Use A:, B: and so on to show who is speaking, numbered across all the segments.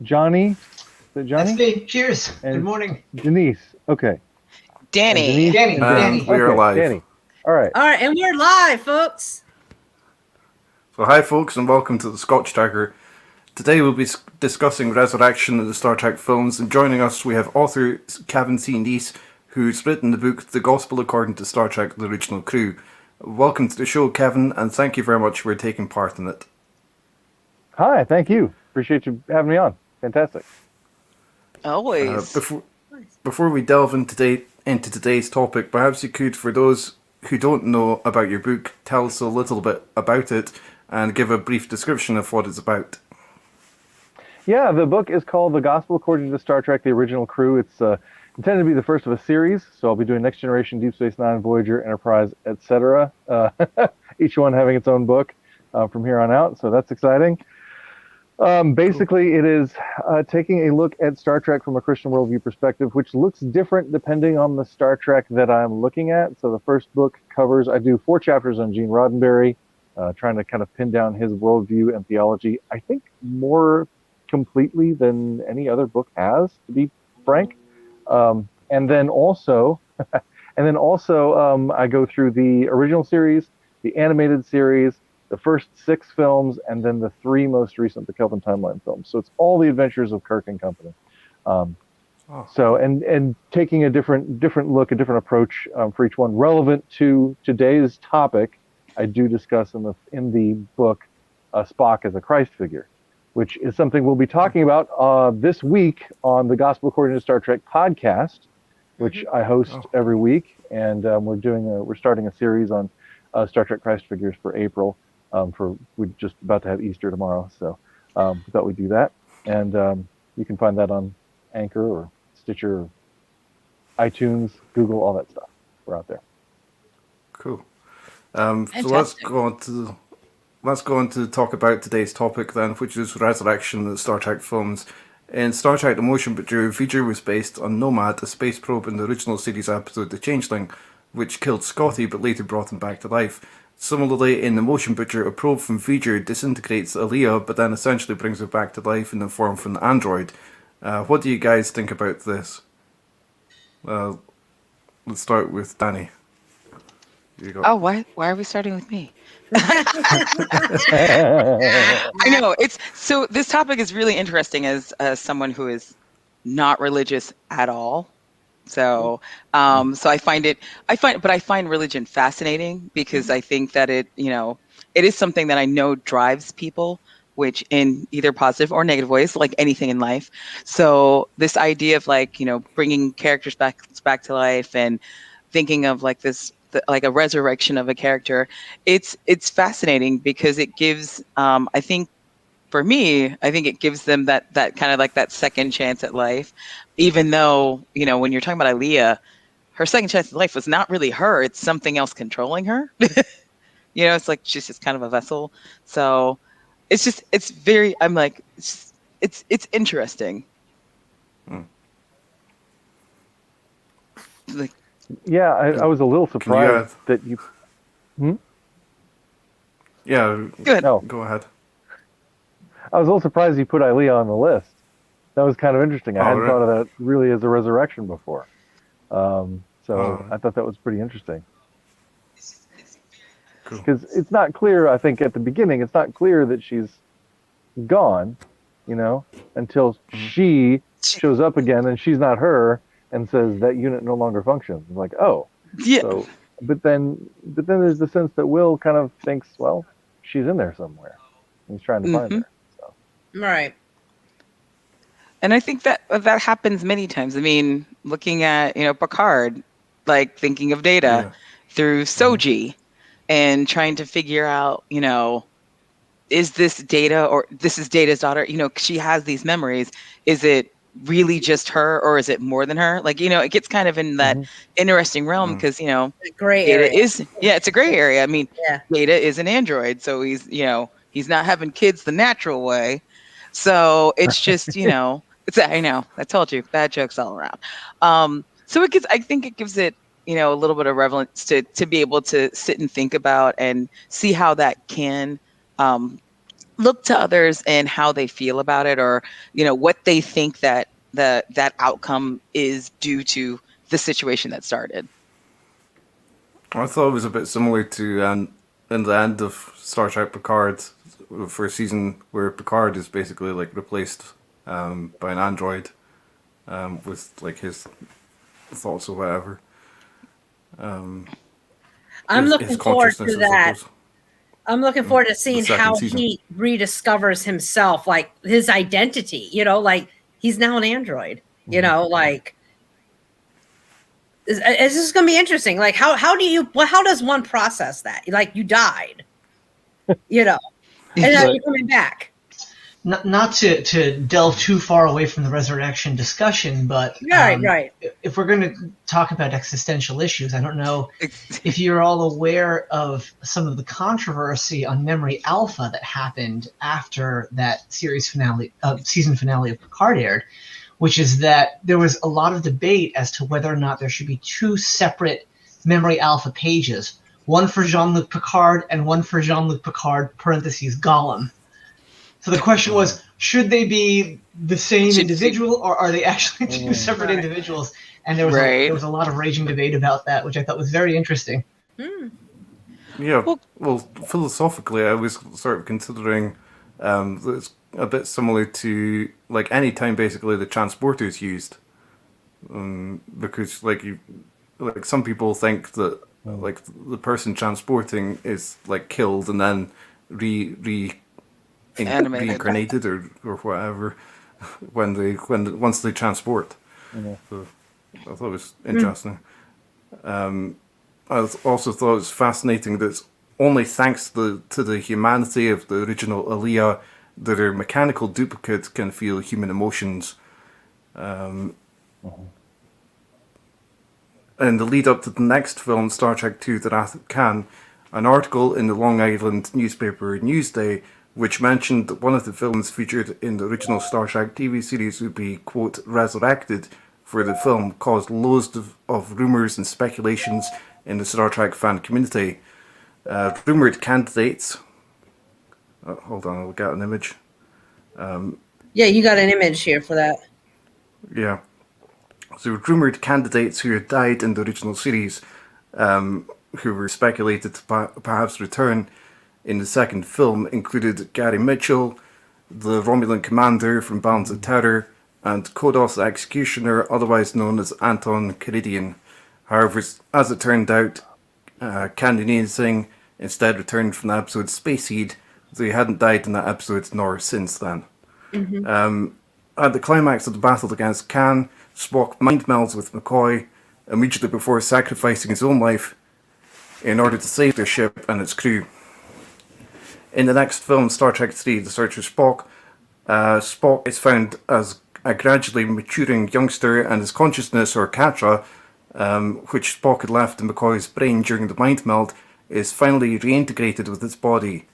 A: Johnny. Is it
B: That's
A: Johnny?
B: me. Cheers. Good
A: And
B: morning.
A: Denise. Okay. And
C: Danny.
A: Denise
B: Danny.
A: and Danny.
B: Danny.
D: We are
A: Okay,
D: live.
A: Danny. All right.
E: All right, and we're live, folks.
D: So hi folks and welcome to the Scotch Tiger. Today we'll be discussing Resurrection of the Star Trek films, and joining us we have author Kevin C. Neece, who's written the book The Gospel According to Star Trek The Original Crew. Welcome to the show, Kevin, and thank you very much for taking part in it.
A: Hi, thank you. Appreciate you having me on. Fantastic.
C: Always.
D: Before we delve into today's topic, perhaps you could, for those who don't know about your book, tell us a little bit about it and give a brief description of what it's about.
A: Yeah, the book is called The Gospel According to Star Trek, The Original Crew. It's intended to be the first of a series, so I'll be doing Next Generation, Deep Space Nine, Voyager, Enterprise, etc. Each one having its own book from here on out, so that's exciting. Basically, it is taking a look at Star Trek from a Christian worldview perspective, which looks different depending on the Star Trek that I'm looking at. So the first book covers, I do 4 chapters on Gene Roddenberry, trying to kind of pin down his worldview and theology, I think more completely than any other book has, to be frank. And then also, I go through the original series, the animated series, the first 6 films, and then the 3 most recent, the Kelvin Timeline films. So it's all the adventures of Kirk and company. So and taking a different look, a different approach for each one, relevant to today's topic. I do discuss in the book Spock as a Christ figure, which is something we'll be talking about this week on the Gospel According to Star Trek podcast, which I host every week, and we're starting a series on Star Trek Christ figures for April. We're just about to have Easter tomorrow, so we thought we'd do that, and you can find that on Anchor or Stitcher, or iTunes, Google, all that stuff. We're out there.
D: Cool. So let's go on to talk about today's topic then, which is Resurrection of the Star Trek films. In Star Trek The Motion Picture, Voyager was based on Nomad, a space probe in the original series episode The Changeling, which killed Scotty but later brought him back to life. Similarly, in the motion picture, a probe from Voyager disintegrates Aliyah but then essentially brings her back to life in the form from the android. What do you guys think about this? Let's start with Danny.
C: Oh, why are we starting with me? I know so this topic is really interesting as someone who is not religious at all. So I find religion fascinating because I think that it is something that I know drives people, which in either positive or negative ways, like anything in life. So this idea of bringing characters back to life and thinking of like like a resurrection of a character, it's fascinating because it gives I think it gives them that kind of like that second chance at life, even though when you're talking about Aliyah, her second chance at life was not really her, it's something else controlling her. It's like she's just kind of a vessel. So it's very, I'm like, it's interesting. Like,
A: Yeah, I was a little surprised that you.
D: Yeah,
C: good.
A: No,
D: go ahead.
A: I was a little surprised you put Ilea on the list. That was kind of interesting. I hadn't thought of that really as a resurrection before. I thought that was pretty interesting. Because it's not clear, I think, at the beginning, it's not clear that she's gone, until she shows up again and she's not her and says that unit no longer functions. It's like, oh.
C: Yeah.
A: So, but then there's the sense that Will kind of thinks, well, she's in there somewhere. He's trying to find her. So.
E: Right.
C: And I think that happens many times. I mean, looking at, Picard, like thinking of Data through Soji and trying to figure out, is this Data or this is Data's daughter? She has these memories. Is it really just her or is it more than her? Like, it gets kind of in that interesting realm because,
E: Gray
C: Data
E: area.
C: it's a gray area. I mean,
E: Yeah.
C: Data is an android, so he's not having kids the natural way. So it's just, I know, I told you, bad jokes all around. So I think it gives it, a little bit of relevance to be able to sit and think about and see how that can look to others and how they feel about it, or what they think that that outcome is due to the situation that started.
D: I thought it was a bit similar to in the end of Star Trek Picard, for a season where Picard is basically like replaced by an android with like his thoughts or whatever.
E: I'm
D: His
E: looking forward
D: consciousness,
E: to
D: I
E: that.
D: suppose.
E: I'm looking forward to seeing
D: second
E: how
D: season.
E: he rediscovers himself, like his identity, like he's now an android, like it's just going to be interesting. Like how does one process that? Like you died, and now you're coming back.
B: Not to delve too far away from the resurrection discussion, but
E: Right.
B: if we're going to talk about existential issues, I don't know if you're all aware of some of the controversy on Memory Alpha that happened after that season finale of Picard aired, which is that there was a lot of debate as to whether or not there should be two separate Memory Alpha pages, one for Jean-Luc Picard and one for Jean-Luc Picard (parentheses Gollum). So the question was, should they be the same individual, or are they actually two separate individuals? And there was a lot of raging debate about that, which I thought was very interesting.
D: Yeah, well, philosophically, I was sort of considering that it's a bit similar to like any time basically the transporter is used, because like some people think that like the person transporting is like killed and then reincarnated or whatever once they transport. So I thought it was interesting. I also thought it was fascinating that it's only thanks to the humanity of the original Aliyah that her mechanical duplicate can feel human emotions. In the lead up to the next film, Star Trek II: The Wrath of Khan, an article in the Long Island newspaper Newsday which mentioned that one of the films featured in the original Star Trek TV series would be, quote, resurrected for the film, caused loads of rumours and speculations in the Star Trek fan community. Rumoured candidates... hold on, I'll get an image.
E: Yeah, you got an image here for that.
D: Yeah. So rumoured candidates who had died in the original series, who were speculated to perhaps return in the second film, included Gary Mitchell, the Romulan commander from Balance of Terror, and Kodos the Executioner, otherwise known as Anton Karidian. However, as it turned out, Kandian Singh instead returned from the episode Space Seed, so he hadn't died in that episode nor since then. At the climax of the battle against Khan, Spock mind melds with McCoy immediately before sacrificing his own life in order to save their ship and its crew. In the next film, Star Trek III: The Search for Spock, Spock is found as a gradually maturing youngster, and his consciousness, or Katra, which Spock had left in McCoy's brain during the mind meld, is finally reintegrated with its body.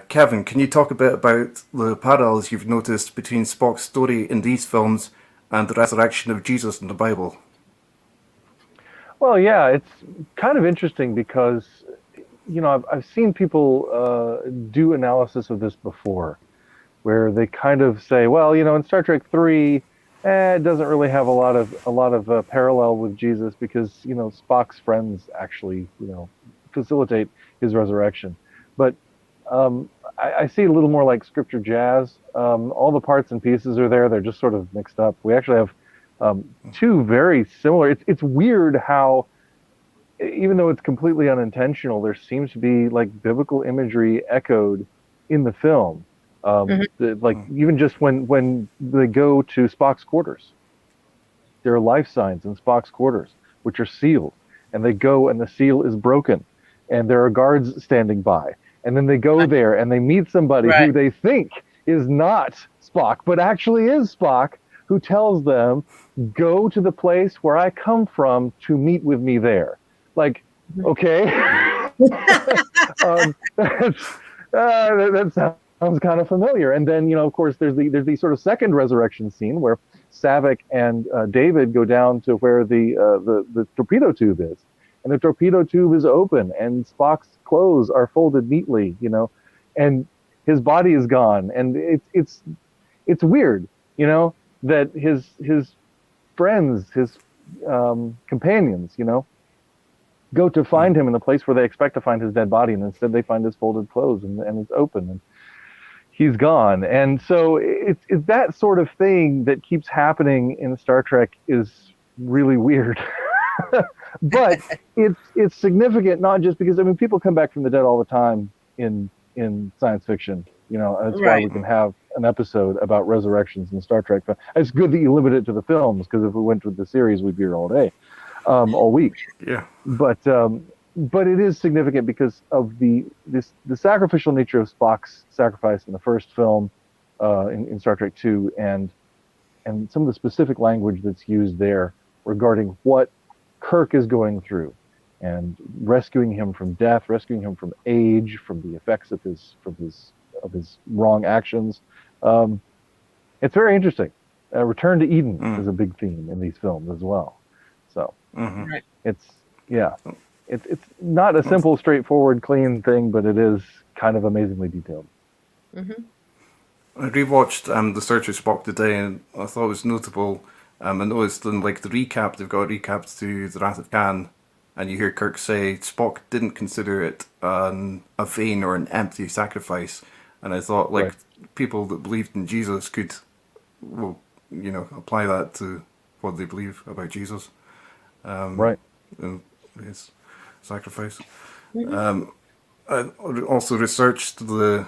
D: Kevin, can you talk a bit about the parallels you've noticed between Spock's story in these films and the resurrection of Jesus in the Bible?
A: Well, yeah, it's kind of interesting because, I've seen people do analysis of this before, where they kind of say, well, in Star Trek 3, it doesn't really have a lot of parallel with Jesus because, Spock's friends actually, facilitate his resurrection. But I see a little more like scripture jazz. All the parts and pieces are there. They're just sort of mixed up. We actually have two very similar. It's weird how, even though it's completely unintentional, there seems to be like biblical imagery echoed in the film. Even just when they go to Spock's quarters, there are life signs in Spock's quarters, which are sealed, and they go and the seal is broken, and there are guards standing by. And then they go there and they meet somebody who they think is not Spock, but actually is Spock, who tells them, go to the place where I come from to meet with me there. Like, okay. That sounds kind of familiar. And then, of course, there's the sort of second resurrection scene where Savick and David go down to where the torpedo tube is. And the torpedo tube is open, and Spock's clothes are folded neatly, and his body is gone, and it's weird, you know, that his friends, his companions, you know, go to find him in the place where they expect to find his dead body, and instead they find his folded clothes, and it's open, and he's gone. And so it's that sort of thing that keeps happening in Star Trek is really weird. But it's significant, not just because, I mean, people come back from the dead all the time in science fiction, you know. That's why we can have an episode about resurrections in Star Trek. It's good that you limit it to the films, because if we went with the series, we'd be here all day, all week.
D: Yeah.
A: But it is significant because of the sacrificial nature of Spock's sacrifice in the first film, in Star Trek II, and some of the specific language that's used there regarding what Kirk is going through, and rescuing him from death, rescuing him from age, from the effects of his wrong actions. It's very interesting. Return to Eden is a big theme in these films as well. So it's not a simple, straightforward, clean thing, but it is kind of amazingly detailed.
D: I rewatched The Search of Spock today, and I thought it was notable. I noticed in like the recap, they've got recaps to The Wrath of Khan, and you hear Kirk say Spock didn't consider it a vain or an empty sacrifice. And I thought, like, people that believed in Jesus could, well, you know, apply that to what they believe about Jesus. And his sacrifice. I also researched the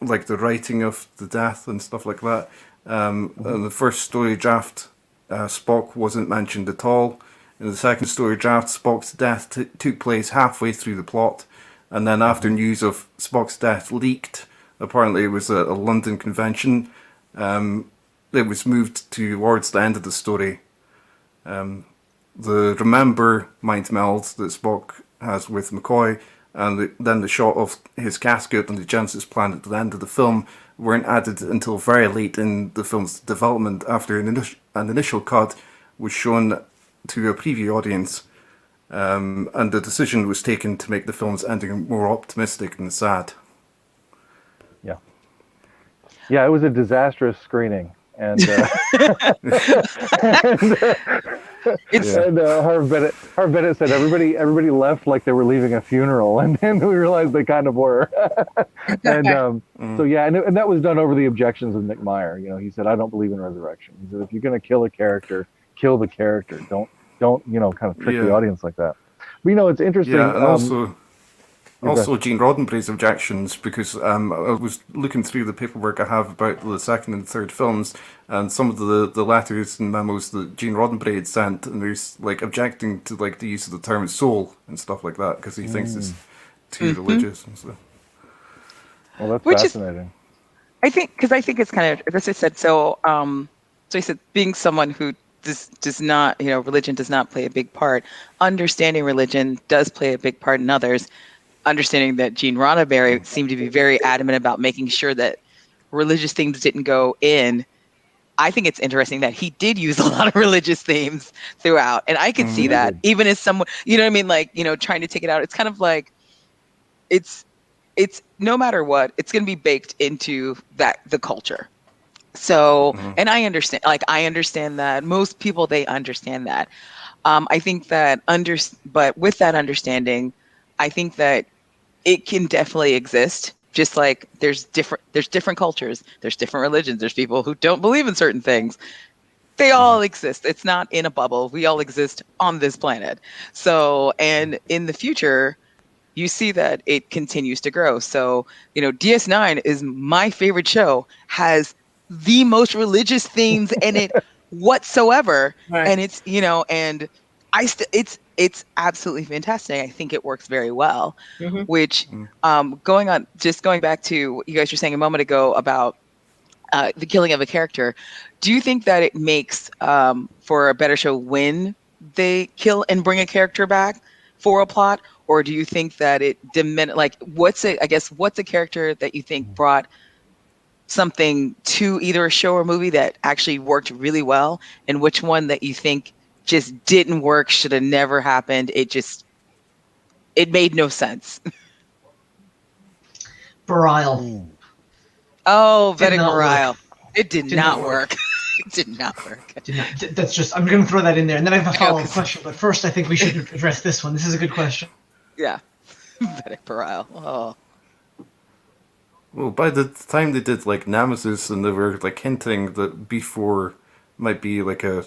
D: like the writing of the death and stuff like that. In the first story draft, Spock wasn't mentioned at all. In the second story draft, Spock's death took place halfway through the plot, and then after news of Spock's death leaked, apparently it was a London convention, it was moved towards the end of the story. The remember mind meld that Spock has with McCoy, and then the shot of his casket on the Genesis planet at the end of the film weren't added until very late in the film's development, after an initial cut was shown to a preview audience, and the decision was taken to make the film's ending more optimistic than sad.
A: Yeah, it was a disastrous screening, and Harv Bennett said everybody left like they were leaving a funeral, and then we realized they kind of were. And so yeah, and that was done over the objections of Nick Meyer. You know, he said, I don't believe in resurrection. He said, if you're going to kill a character, kill the character. Don't you know, kind of trick the audience like that. But you know, it's interesting.
D: Yeah, and also Gene Roddenberry's objections, because I was looking through the paperwork I have about the second and third films, and some of the letters and memos that Gene Roddenberry had sent, and there's like objecting to like the use of the term soul and stuff like that, because he thinks it's too religious and stuff.
A: Well, that's fascinating.
C: I think it's kind of, as I said, so he said, being someone who does not, you know, religion does not play a big part. Understanding religion does play a big part in others. Understanding that Gene Roddenberry seemed to be very adamant about making sure that religious themes didn't go in. I think it's interesting that he did use a lot of religious themes throughout, and I could see that even as someone, you know what I mean, like, you know, trying to take it out. It's kind of like it's no matter what, it's going to be baked into the culture. So, and I understand that most people, they understand that. I think that but with that understanding, I think that it can definitely exist. Just like there's different cultures, there's different religions, there's people who don't believe in certain things. They all exist. It's not in a bubble. We all exist on this planet. So, and in the future, you see that it continues to grow. So, you know, DS9 is my favorite show, has the most religious themes in it whatsoever. Right. And it's, you know, and it's absolutely fantastic. I think it works very well, which going back to what you guys were saying a moment ago about the killing of a character, do you think that it makes for a better show when they kill and bring a character back for a plot? Or do you think that it what's a character that you think brought something to either a show or movie that actually worked really well, and which one that you think just didn't work, should have never happened? It made no sense.
B: Barile.
C: Oh,
B: Did
C: Vedic
B: not
C: Barile.
B: work.
C: It did
B: Did
C: not
B: not
C: work. It did not work.
B: Did not. That's just. I'm going to throw that in there, and then I have a follow-up
C: 'cause-
B: question. But first, I think we should address this one. This is a good question.
C: Yeah. Vedic Barile. Oh.
D: Well, by the time they did like Nemesis, and they were like hinting that B4 might be like a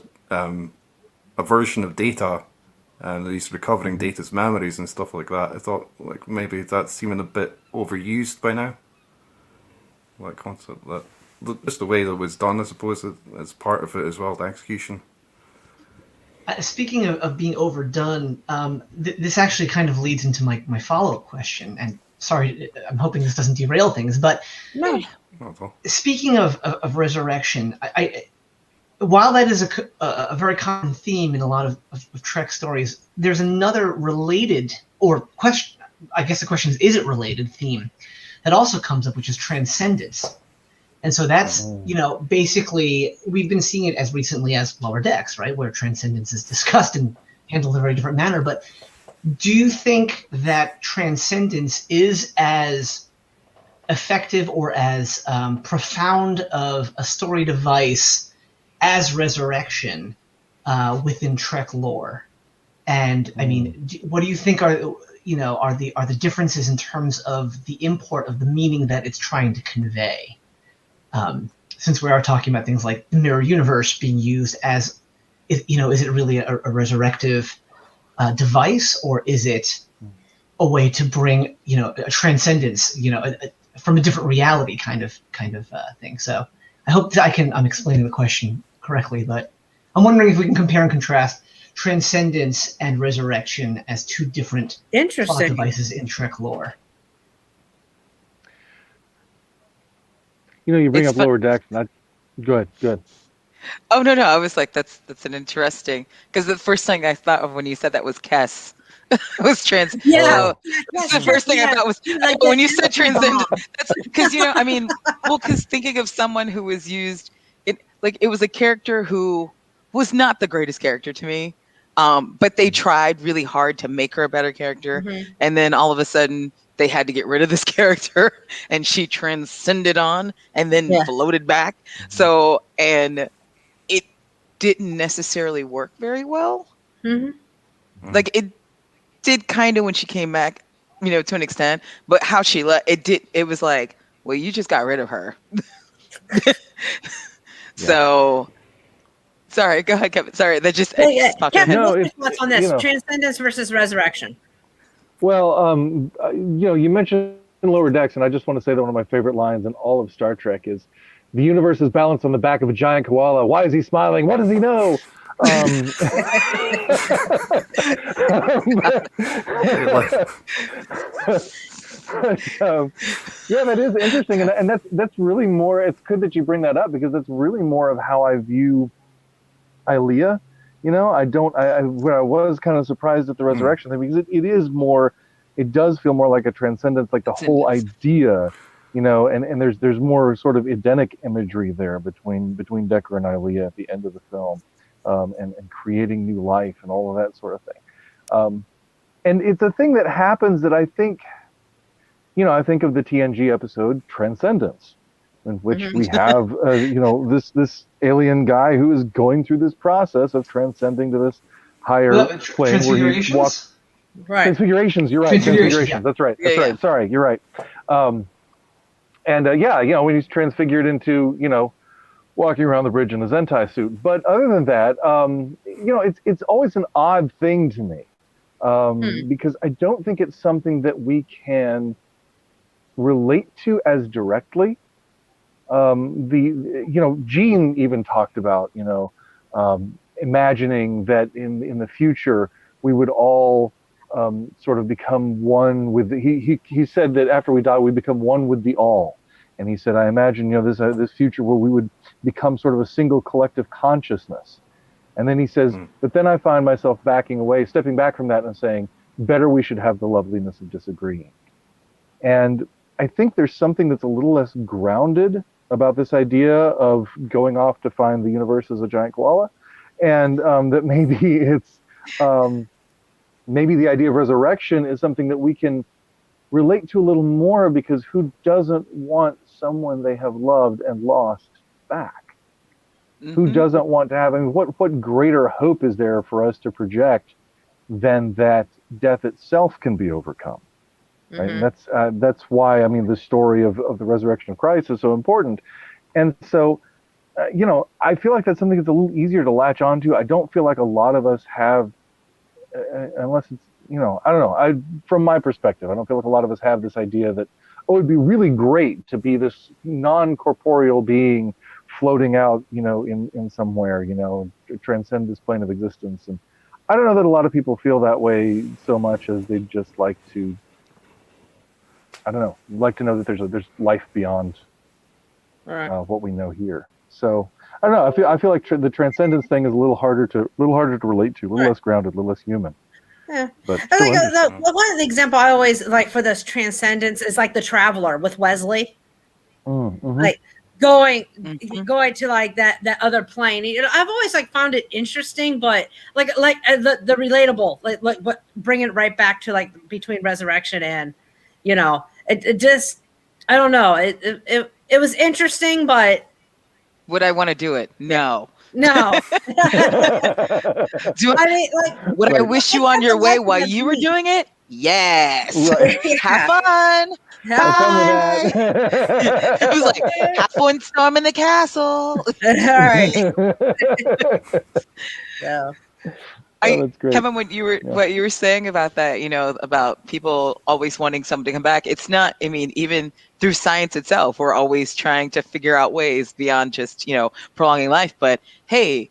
D: version of Data, and he's recovering Data's memories and stuff like that. I thought like maybe that's seeming a bit overused by now. Like concept that just the way that it was done, I suppose, as part of it as well, the execution.
B: Speaking of being overdone, this actually kind of leads into my follow-up question. And sorry, I'm hoping this doesn't derail things. But
E: No.
D: Not at all.
B: speaking of resurrection, while that is a very common theme in a lot of Trek stories, there's another related, or question, I guess the question is it related theme that also comes up, which is transcendence. And so that's, basically, we've been seeing it as recently as Lower Decks, right, where transcendence is discussed and handled in a very different manner. But do you think that transcendence is as effective or as profound of a story device as resurrection within Trek lore? And I mean, what do you think are the differences in terms of the import of the meaning that it's trying to convey? Since we are talking about things like the mirror universe being used as, is it really a resurrective device, or is it a way to bring, a transcendence, from a different reality kind of thing? So I hope that I'm explaining the question correctly, but I'm wondering if we can compare and contrast transcendence and resurrection as two different plot devices in Trek lore.
A: You bring up Lower Decks, and go ahead.
C: Oh no, I was like, that's an interesting, because the first thing I thought of when you said that was Kess. It was trans.
E: Yeah.
C: That's the first thing I thought was when you said transcendent. That's because because thinking of someone who was used, it was a character who was not the greatest character to me, but they tried really hard to make her a better character, and then all of a sudden they had to get rid of this character, and she transcended on and then floated back. So and it didn't necessarily work very well. Like it did kind of when she came back, to an extent, but how she left, it was like, well, you just got rid of her. So sorry, go ahead, Kevin. Sorry, that just popped
E: Kevin,
C: in.
E: what's your thoughts on this? Transcendence versus resurrection.
A: Well, you mentioned Lower Decks, and I just want to say that one of my favorite lines in all of Star Trek is, "The universe is balanced on the back of a giant koala. Why is he smiling? What does he know?" That is interesting, and that's really more. It's good that you bring that up, because that's really more of how I view Ilea. I was kind of surprised at the resurrection thing, because it is more. It does feel more like a transcendence, like the whole idea, and there's more sort of Edenic imagery there between Decker and Ilea at the end of the film, and creating new life and all of that sort of thing. And it's a thing that happens that I think, I think of the TNG episode Transcendence, in which we have, this alien guy who is going through this process of transcending to this higher plane where he walks.
E: Right.
A: Transfigurations, you're right. Transfigurations, yeah. That's right. Right. Sorry, you're right. When he's transfigured into, walking around the bridge in a Zentai suit. But other than that, it's always an odd thing to me, because I don't think it's something that we can relate to as directly. Gene even talked about, imagining that in the future we would all sort of become one with he said that after we die we become one with the all, and he said, I imagine this future where we would become sort of a single collective consciousness. And then he says, but then I find myself stepping back from that and saying, better we should have the loveliness of disagreeing. And I think there's something that's a little less grounded about this idea of going off to find the universe as a giant koala, and that maybe it's maybe the idea of resurrection is something that we can relate to a little more, because who doesn't want someone they have loved and lost back? Who doesn't want to have? I mean, what greater hope is there for us to project than that death itself can be overcome? Right, and that's why, I mean, the story of the resurrection of Christ is so important. And so, I feel like that's something that's a little easier to latch onto. I don't feel like a lot of us have, unless it's, I don't know. From my perspective, I don't feel like a lot of us have this idea that, oh, it'd be really great to be this non-corporeal being floating out, in somewhere, to transcend this plane of existence. And I don't know that a lot of people feel that way so much as they just like to, I don't know, like to know that there's life beyond what we know here. So I don't know. I feel like the transcendence thing is a little harder to relate to, a little less grounded, a little less human.
E: Yeah,
A: but
E: I think one of the example I always like for this transcendence is like the Traveler with Wesley, like going to like that other plane. I've always like found it interesting, but like the relatable, like what bring it right back to like between resurrection and, it just, I don't know, it was interesting, but
C: would I want to do it? No.
E: No.
C: I mean, like, would I wish you on your way while you were doing it? Yes.
A: Right.
C: Have fun.
A: Have fun with that.
C: It was like, have fun storming the castle.
E: All right. Yeah.
A: That's great.
C: Kevin, what you were saying about that, about people always wanting someone to come back. It's not, I mean, even through science itself, we're always trying to figure out ways beyond just, prolonging life. But hey,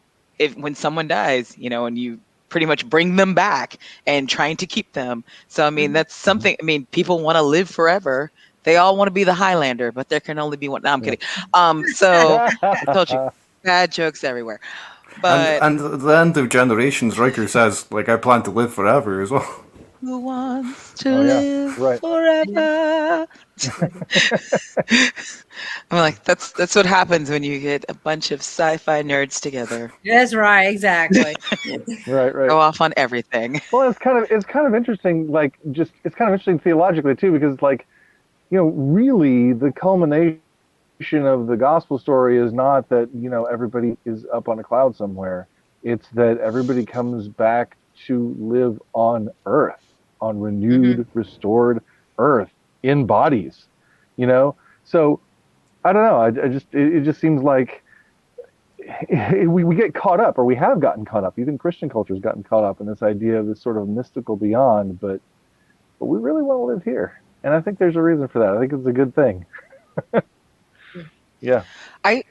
C: when someone dies, and you pretty much bring them back and trying to keep them. So, I mean, that's something, I mean, people want to live forever. They all want to be the Highlander, but there can only be one. No, I'm kidding. So I told you, bad jokes everywhere. But
D: and at the end of Generations, Riker says, like, I plan to live forever as well.
C: Who wants to live forever? I'm like, that's what happens when you get a bunch of sci-fi nerds together.
E: That's right, exactly.
A: right.
C: Go off on everything.
A: Well, it's kind of interesting, like, it's kind of interesting theologically too, because, like, really the culmination of the gospel story is not that everybody is up on a cloud somewhere. It's that everybody comes back to live on earth, on renewed, restored earth, in bodies. So I don't know, it just seems like we get caught up, or we have gotten caught up, even Christian culture has gotten caught up in this idea of this sort of mystical beyond, but we really want to live here, and I think there's a reason for that. I think it's a good thing. Yeah.
C: I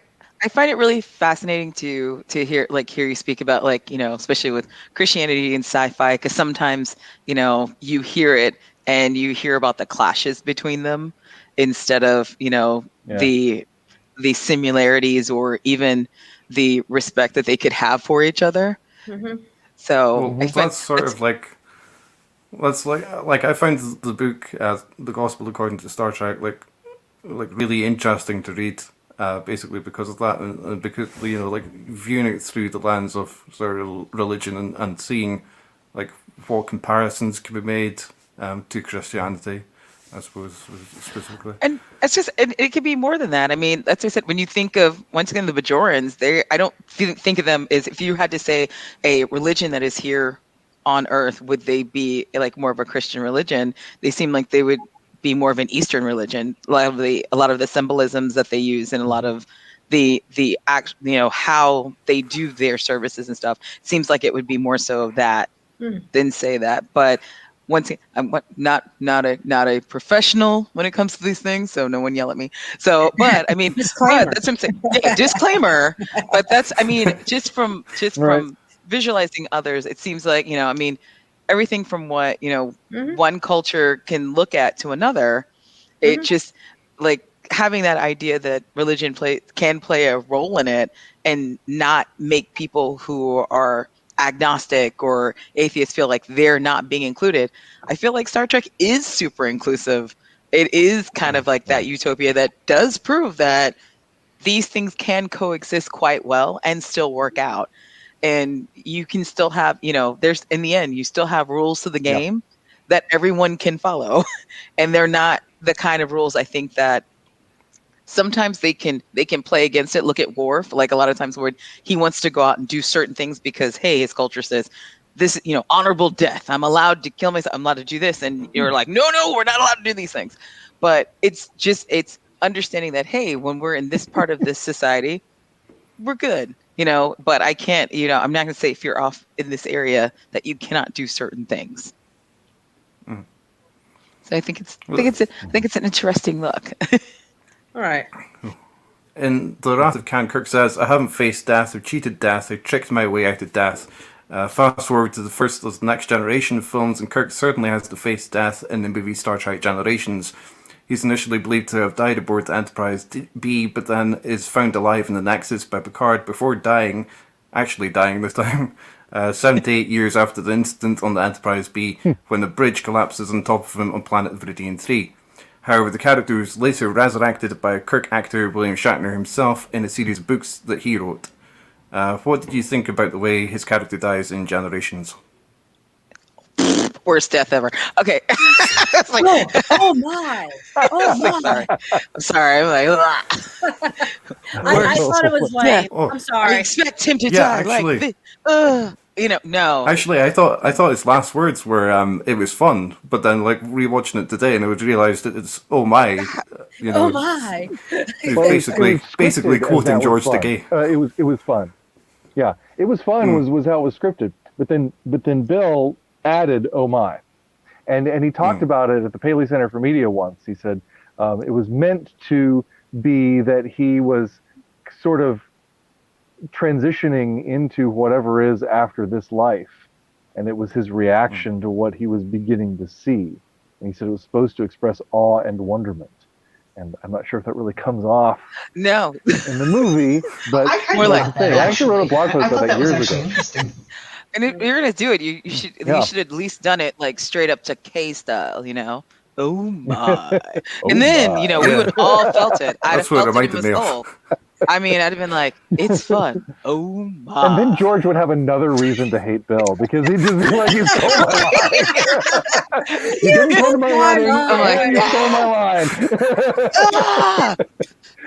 C: find it really fascinating to hear you speak about, like, especially with Christianity and sci-fi, because sometimes, you hear it and you hear about the clashes between them instead of, the similarities or even the respect that they could have for each other. So
D: that's sort of like, I find the book, The Gospel According to Star Trek, like really interesting to read, basically because of that, and because viewing it through the lens of sort of religion and seeing like what comparisons can be made to Christianity, I suppose, specifically.
C: And it's just, it could be more than that. I mean, as I said, when you think of, once again, the Bajorans, I don't think of them as, if you had to say a religion that is here on Earth, would they be like more of a Christian religion? They seem like they would be more of an Eastern religion. A lot of the symbolisms that they use, and a lot of the act, how they do their services and stuff, seems like it would be more so of that than say that. But once again, I'm not a professional when it comes to these things, so no one yell at me. So, but I mean,
E: disclaimer.
C: That's what I'm saying. Yeah, disclaimer. But that's, I mean, just from visualizing others, it seems like, I mean, everything from what one culture can look at to another, it just, like, having that idea that religion can play a role in it and not make people who are agnostic or atheists feel like they're not being included. I feel like Star Trek is super inclusive. It is kind of like that utopia that does prove that these things can coexist quite well and still work out. And you can still have, there's, in the end, you still have rules to the game, that everyone can follow. And they're not the kind of rules I think that sometimes they can play against it. Look at Worf, like a lot of times where he wants to go out and do certain things because, hey, his culture says this, honorable death. I'm allowed to kill myself. I'm allowed to do this. And you're like, no, we're not allowed to do these things. But it's understanding that, hey, when we're in this part of this society, we're good, but I can't, I'm not going to say if you're off in this area that you cannot do certain things.
D: Mm.
C: So I think it's an interesting look.
E: All right.
D: In The Wrath of Khan, Kirk says, I haven't faced death or cheated death or tricked my way out of death. Fast forward to the first of the Next Generation films, and Kirk certainly has to face death in the movie Star Trek Generations. He's initially believed to have died aboard the Enterprise B, but then is found alive in the Nexus by Picard before actually dying this time, 7 to 8 years after the incident on the Enterprise B, when the bridge collapses on top of him on planet Viridian 3. However, the character was later resurrected by Kirk actor William Shatner himself in a series of books that he wrote. What did you think about the way his character dies in Generations?
C: Worst death ever. Okay.
E: Oh my! Oh my!
C: I'm sorry. I'm like,
E: I thought it was lame.
C: Yeah.
E: I'm
C: I
E: sorry.
C: expect him to
D: Yeah,
C: die
D: actually-
C: like this. No.
D: Actually, I thought his last words were it was fun, but then like rewatching it today, and I would realize that it's oh my,
E: Oh my!
D: He's
A: Well,
D: basically
A: scripted as
D: quoting
A: that was
D: George
A: fun.
D: Takei.
A: It was fun. Yeah, it was fun. Was how it was scripted. But then Bill added "Oh my," and he talked about it at the Paley Center for Media once. He said it was meant to be that he was sort of transitioning into whatever is after this life, and it was his reaction to what he was beginning to see. And he said it was supposed to express awe and wonderment. And I'm not sure if that really comes off
C: No.
A: in the movie, but
B: I kind
C: More
B: of
C: like
B: like
A: thing.
B: that.
A: I actually wrote a blog post
B: I
A: about
B: thought
A: that
B: that was
A: years
B: actually
A: ago.
B: interesting.
C: And if you're gonna do it, you should
A: Yeah.
C: you should at least done it like straight up Takei style, Oh my!
A: Oh
C: And then
A: my.
C: we would all felt it. I'd have
D: That's what it
C: felt it in
D: reminded
C: my
D: me of.
C: soul. I mean, I'd have been like, "It's fun." Oh my!
A: And then George would have another reason to hate Bill because he'd just be like, "You stole my line. You didn't come to my wedding.
C: Oh my
A: and you stole my line."
C: Ah!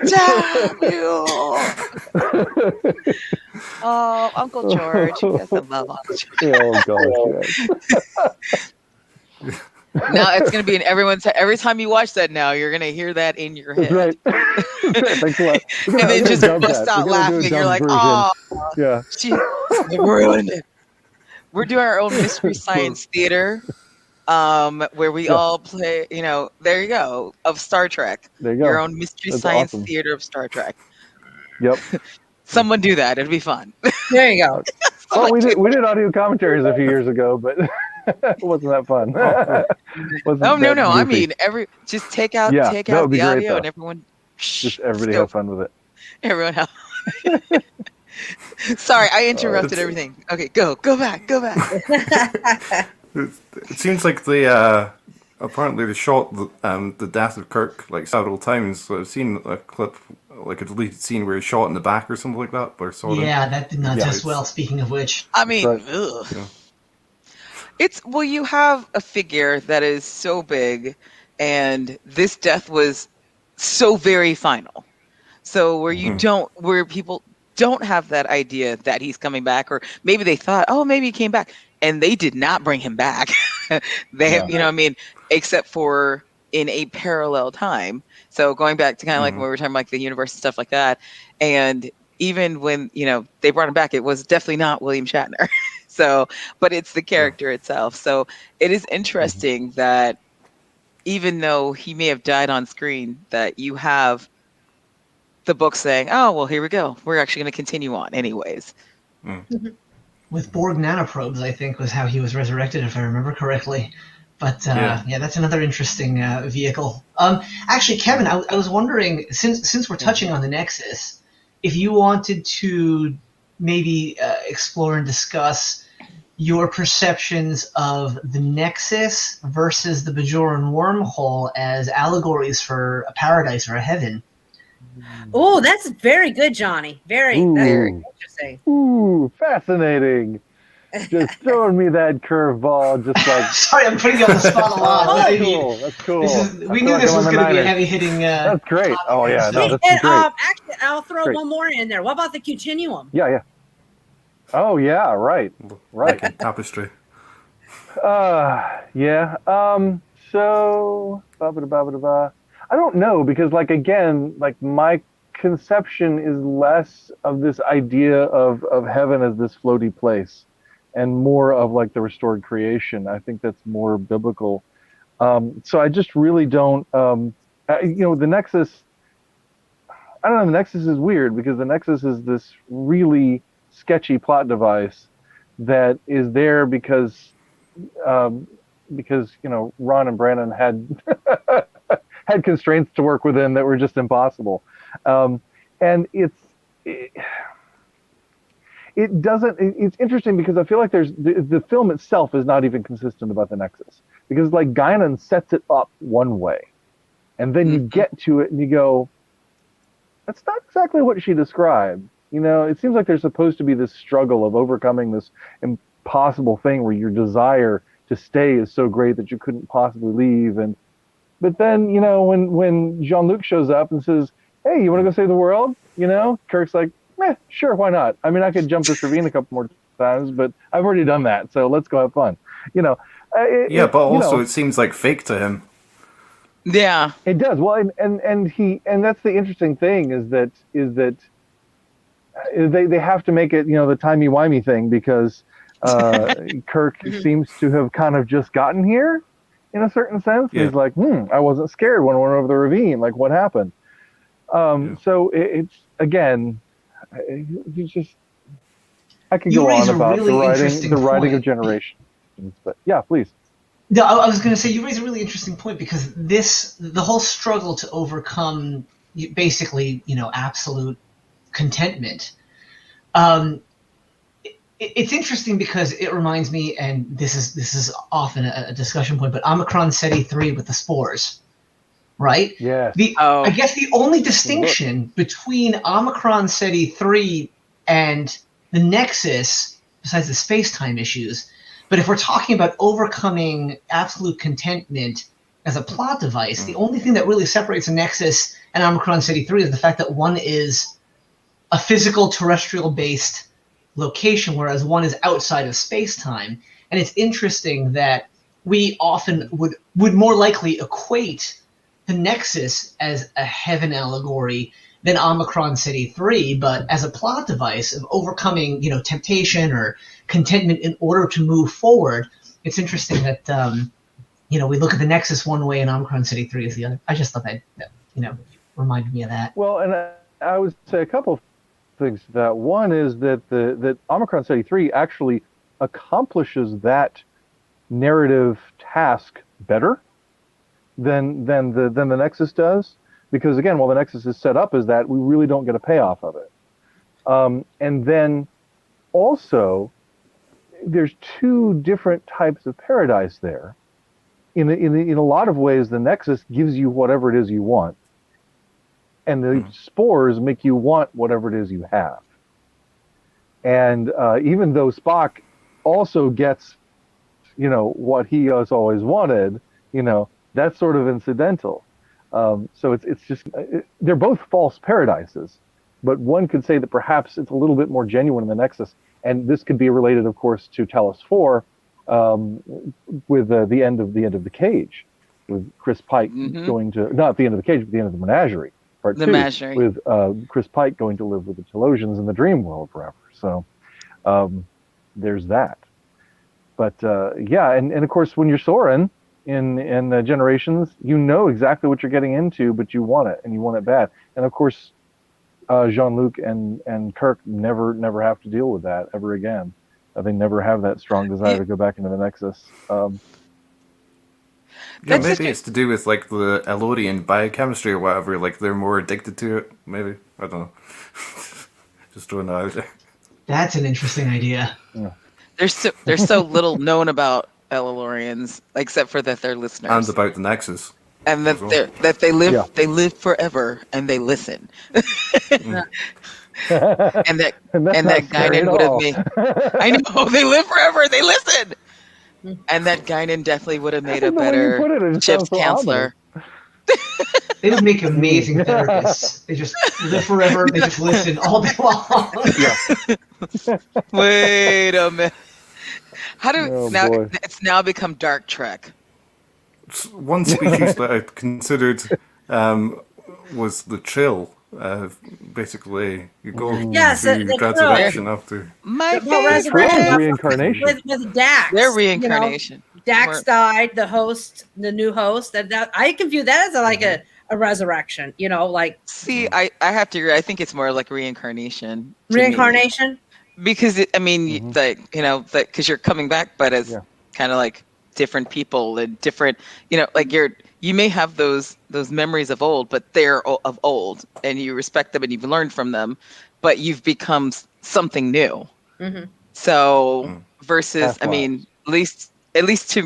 C: Damn you! Oh, Uncle George, you guys love Uncle George.
A: Oh gosh. Yeah.
C: Now it's gonna be in everyone's. Every time you watch that, now you're gonna hear that in your head.
A: That's right. Thanks a lot.
C: And then just
A: dub
C: bust
A: that.
C: out
A: We're gonna do a
C: laughing. You're
A: dubbed
C: like,
A: version.
C: "Oh,
A: Yeah.
C: she ruined it." We're doing our own Mystery Science Theater, where we all play. There you go, of Star Trek.
A: There you go.
C: Your own Mystery
A: That's
C: Science
A: awesome.
C: Theater of Star Trek.
A: Yep.
C: Someone do that. It'd be fun.
E: There you go.
A: Well, we did audio commentaries a few years ago, but it wasn't that fun. Wasn't
C: Oh no,
A: that
C: I
A: goofy.
C: mean just take out
A: Yeah, that would be
C: the
A: great,
C: audio
A: though.
C: and everyone.
A: Just everybody
C: go.
A: have fun with it.
C: Everyone have. Sorry, I interrupted everything. Okay, go back.
D: It seems like apparently they shot the death of Kirk like several times. So I've seen a clip, like a deleted scene where he's shot in the back or something like that. Or sort of.
B: Yeah, that did not
A: Yeah,
B: test well. Speaking of which,
C: I mean,
A: Right.
C: ugh.
D: Yeah.
C: You have a figure that is so big, and this death was so very final. So where people don't have that idea that he's coming back, or maybe they thought, oh, maybe he came back, and they did not bring him back. They have, except for in a parallel time. So going back to kind of like when we were talking about like the universe and stuff like that, and even when they brought him back, it was definitely not William Shatner. So, but it's the character itself. So it is interesting that even though he may have died on screen, that you have the book saying, oh, well, here we go. We're actually going to continue on anyways.
B: with Borg nanoprobes, I think was how he was resurrected, if I remember correctly. But yeah, that's another interesting vehicle. Actually, Kevin, I was wondering, since we're touching on the Nexus, if you wanted to maybe explore and discuss your perceptions of the Nexus versus the Bajoran wormhole as allegories for a paradise or a heaven.
E: Oh, that's very good, Johnny. Very
A: Ooh.
E: interesting.
A: Ooh, fascinating. just throwing me that curveball, just like.
B: Sorry, I'm putting you on the spot a lot.
A: That's cool. That's cool.
B: We knew this was going to be a heavy-hitting.
A: That's great. Oh yeah, no, this
E: and,
A: is great.
E: Actually, I'll throw one more in there. What about the continuum?
A: Yeah. Oh yeah, right.
D: Like in Tapestry.
A: Yeah. So, I don't know, because like again, like my conception is less of this idea of heaven as this floaty place, and more of like the restored creation. I think that's more biblical. So I just really don't. The Nexus. I don't know. The Nexus is weird because the Nexus is this really sketchy plot device that is there because Ron and Brandon had had constraints to work within that were just impossible, and it doesn't. It's interesting because I feel like the film itself is not even consistent about the Nexus, because like Guinan sets it up one way, and then you get to it and you go, that's not exactly what she described. It seems like there's supposed to be this struggle of overcoming this impossible thing where your desire to stay is so great that you couldn't possibly leave. But then, when Jean-Luc shows up and says, hey, you want to go save the world? Kirk's like, sure, why not? I mean, I could jump this ravine a couple more times, but I've already done that, so let's go have fun.
D: But also it seems like fake to him.
C: Yeah,
A: it does. Well, and that's the interesting thing is that they have to make it, the timey-wimey thing, because Kirk seems to have kind of just gotten here in a certain sense. Yeah. He's like, I wasn't scared when I went over the ravine. Like, what happened? So it's, again, you just, I could go on about the writing of Generations. But yeah, please.
B: No, I was going to say, you raise a really interesting point, because the whole struggle to overcome basically, absolute contentment. It's interesting because it reminds me, and this is often a discussion point, but Omicron Ceti 3 with the spores, right?
A: Yeah.
B: I guess the only distinction between Omicron Ceti 3 and the Nexus, besides the space-time issues, but if we're talking about overcoming absolute contentment as a plot device, the only thing that really separates a Nexus and Omicron Ceti 3 is the fact that one is a physical terrestrial-based location, whereas one is outside of space-time. And it's interesting that we often would more likely equate the Nexus as a heaven allegory than Omicron Ceti 3, but as a plot device of overcoming, temptation or contentment in order to move forward. It's interesting that, we look at the Nexus one way and Omicron Ceti 3 is the other. I just thought that reminded me of that.
A: Well, and I would say a couple of things to that. One is that that Omicron Ceti 3 actually accomplishes that narrative task better than the Nexus does, because again, while the Nexus is set up as that, we really don't get a payoff of it. And then also, there's two different types of paradise there. In a lot of ways, the Nexus gives you whatever it is you want, and the spores make you want whatever it is you have. And even though Spock also gets, what he has always wanted, that's sort of incidental. So it's just, they're both false paradises, but one could say that perhaps it's a little bit more genuine in the Nexus, and this could be related, of course, to Talos 4 with the end of the Cage, with Chris Pike going to, not the end of the Cage, but the end of the Menagerie. Part 2, with Chris Pike going to live with the Telosians in the dream world forever. So there's that. But and of course, when you're Soren in Generations, you know exactly what you're getting into, but you want it, and you want it bad. And of course, Jean-Luc and Kirk never have to deal with that ever again. They never have that strong desire to go back into the Nexus.
D: Maybe it's to do with like the Elorian biochemistry or whatever. Like they're more addicted to it. Maybe, I don't know. Just throwing that out there.
B: That's an interesting idea.
A: Yeah.
C: There's so little known about Elorians, except for that they're listeners,
D: and about the Nexus,
C: and that they live forever and they listen. and that
A: And that's
C: and
A: not
C: that
A: scary
C: Guinan
A: at
C: would have
A: all.
C: made. I know they live forever. They listen. And that Guinan definitely would have made a
A: And the way you
C: better
A: put it just
C: ship's
A: sounds so ominous.
C: counselor.
B: They would make amazing therapists. They just live forever. They just listen all day long.
A: Yeah.
C: Wait a minute. How do
A: Oh
C: now?
A: boy.
C: It's now become Dark Trek.
D: One species that I considered was the Trill. Basically, you go
E: Yes,
D: through
E: the
D: resurrection after.
C: My
E: well,
A: The Trill is
E: resurrection
A: reincarnation.
E: with Dax.
C: Their
E: You know,
C: reincarnation.
E: Dax died. The host, the new host. That I can view that as like a resurrection. You know, like
C: See, I have to agree. I think it's more like reincarnation to me.
E: reincarnation.
C: Because I mean,
A: Mhm.
C: like because you're coming back, but as
A: Yeah.
C: kind of like different people and different, like you may have those memories of old, but they're of old, and you respect them and you've learned from them, but you've become something new.
E: Hmm.
C: So versus,
A: Past
C: I mean, at least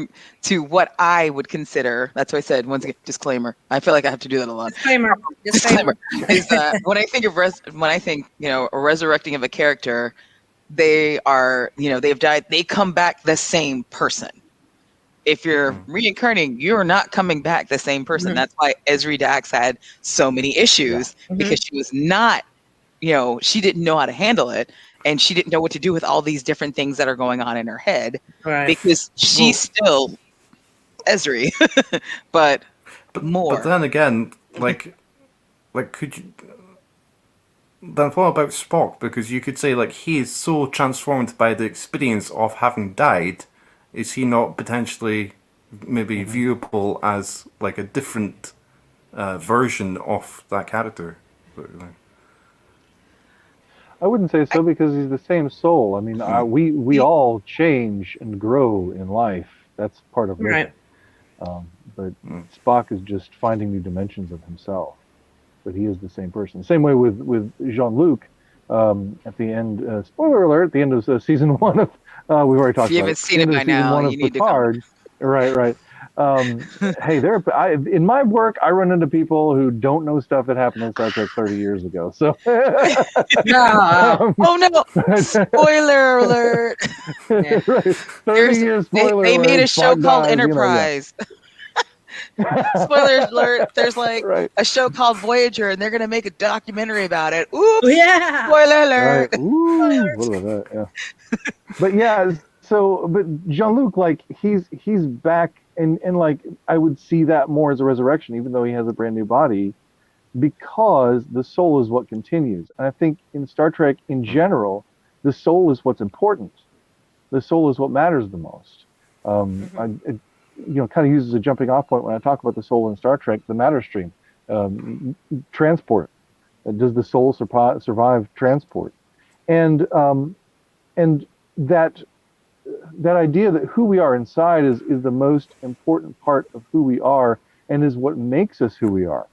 C: to what I would consider. That's why I said once again, disclaimer. I feel like I have to do that a lot.
E: Disclaimer.
C: Disclaimer is that when I think of when I think a resurrecting of a character, they are they've died, they come back the same person. If you're reincarnating, you're not coming back the same person.
E: Mhm.
C: That's why Ezri Dax had so many issues, because she was not, she didn't know how to handle it, and she didn't know what to do with all these different things that are going on in her head,
E: Right.
C: because she's still Ezri, but more.
D: But then again, like could you? Then what about Spock? Because you could say, like, he is so transformed by the experience of having died. Is he not potentially maybe viewable as like a different version of that character?
A: I wouldn't say so, because he's the same soul. I mean, we all change and grow in life. That's part of living.
E: Right.
A: But Spock is just finding new dimensions of himself. But he is the same person. Same way with Jean-Luc. At the end, spoiler alert, at the end of season 1 of, we've already talked
C: If you
A: about
C: haven't
A: it.
C: seen it by now, you need to come.
A: Right. Hey, in my work, I run into people who don't know stuff that happened in Star Trek 30 years ago. So,
E: No.
C: Oh no! Spoiler alert!
E: Yeah.
A: Right, 30 years spoiler
C: They made
A: alert,
C: a show
A: Spock
C: called
A: dies,
C: Enterprise. Spoiler alert! There's like
A: Right.
C: a show called Voyager, and they're gonna make a documentary about it. Oops!
E: Yeah.
C: Spoiler alert!
A: Right. Ooh, what about that? Yeah. But yeah, but Jean-Luc, like he's back, and like I would see that more as a resurrection, even though he has a brand new body, because the soul is what continues. And I think in Star Trek in general, the soul is what's important. The soul is what matters the most. It kind of uses a jumping off point when I talk about the soul in Star Trek, the matter stream, transport. Does the soul survive transport? And that idea that who we are inside is the most important part of who we are, and is what makes us who we are,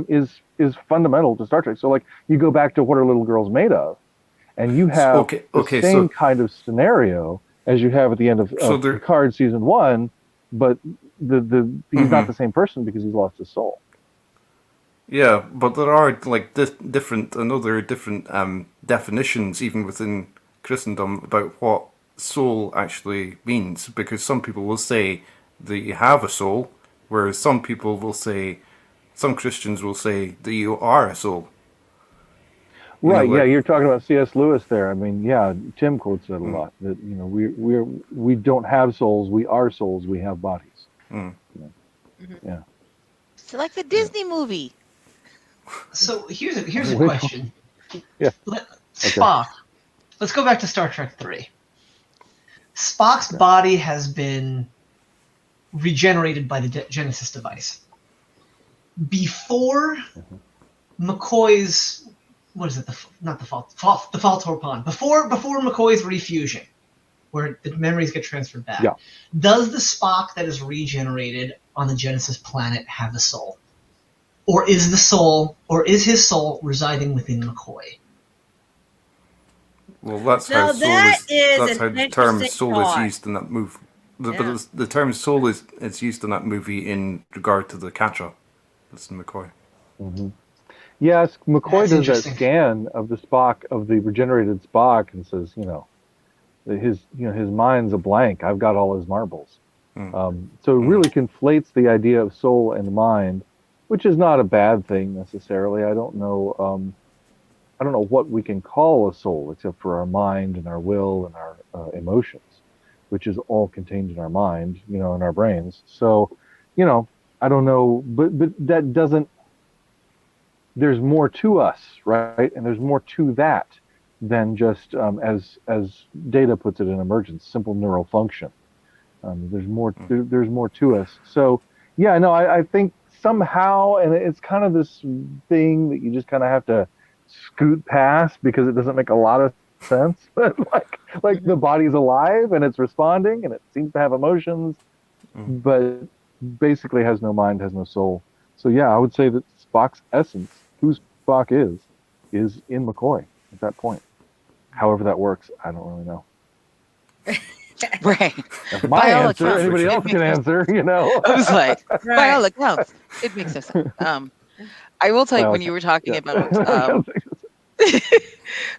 A: is fundamental to Star Trek. So like you go back to What Are Little Girls Made Of, and you have the same kind of scenario as you have at the end of Picard season 1, but he's not the same person because he's lost his soul.
D: Yeah, but there are like different definitions even within Christendom about what soul actually means, because some people will say that you have a soul, whereas some Christians will say that you are a soul.
A: Right. Yeah, you're talking about C.S. Lewis there. I mean, yeah, Tim quotes that a lot. That we don't have souls. We are souls. We have bodies. Yeah.
C: It's like the Disney movie.
B: So here's a question.
A: Yeah.
B: Spock. Let's go back to Star Trek 3. Spock's body has been regenerated by the Genesis device. Before McCoy's, what is it? The Faltorpon. Before McCoy's refusion, where the memories get transferred back.
A: Yeah.
B: Does the Spock that is regenerated on the Genesis planet have a soul? Or is his soul residing within McCoy?
D: Well, that's how the term soul is used in that movie. But the term soul is used in that movie in regard to the catcher. That's in McCoy.
A: Mm-hmm. Yes, McCoy
B: That's
A: does that
B: interesting.
A: scan of the Spock, of the regenerated Spock, and says, his mind's a blank. I've got all his marbles. So it really conflates the idea of soul and mind, which is not a bad thing necessarily. I don't know. I don't know what we can call a soul except for our mind and our will and our emotions, which is all contained in our mind, in our brains. So, I don't know, but that doesn't. There's more to us, right? And there's more to that than just, as Data puts it in Emergence, simple neural function. There's more. There's more to us. So, yeah, no, I think somehow, and it's kind of this thing that you just kind of have to scoot past because it doesn't make a lot of sense. But like the body's alive and it's responding and it seems to have emotions, but basically has no mind, has no soul. So yeah, I would say that Spock's essence, who Spock is in McCoy at that point. However that works, I don't really know.
C: Right.
A: That's my
C: By all
A: answer.
C: accounts,
A: Anybody else can answer,
C: I was like, by
E: Right.
C: all accounts, it makes no sense. I will tell you,
A: Well,
C: when you were talking
A: yeah.
C: about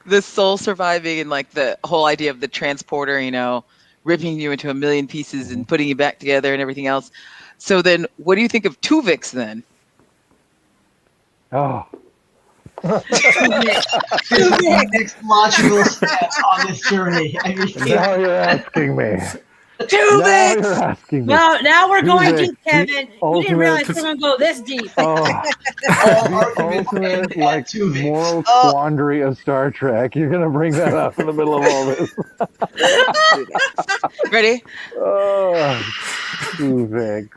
C: the soul surviving and like the whole idea of the transporter, ripping you into a million pieces and putting you back together and everything else. So then what do you think of Tuvix then?
A: Oh.
B: Here's the next logical step on this journey. I mean,
A: Now you're asking me. Now
C: Tuvix!
A: you're asking me.
E: Now we're going
A: Tuvix,
E: deep, Kevin. We didn't realize we were going to go this deep.
A: Oh,
B: all
A: the
B: arguments
A: ultimate
B: end at Tuvix.
A: moral quandary of Star Trek. You're gonna bring that up in the middle of all this.
C: Ready?
A: Oh, Tuvix.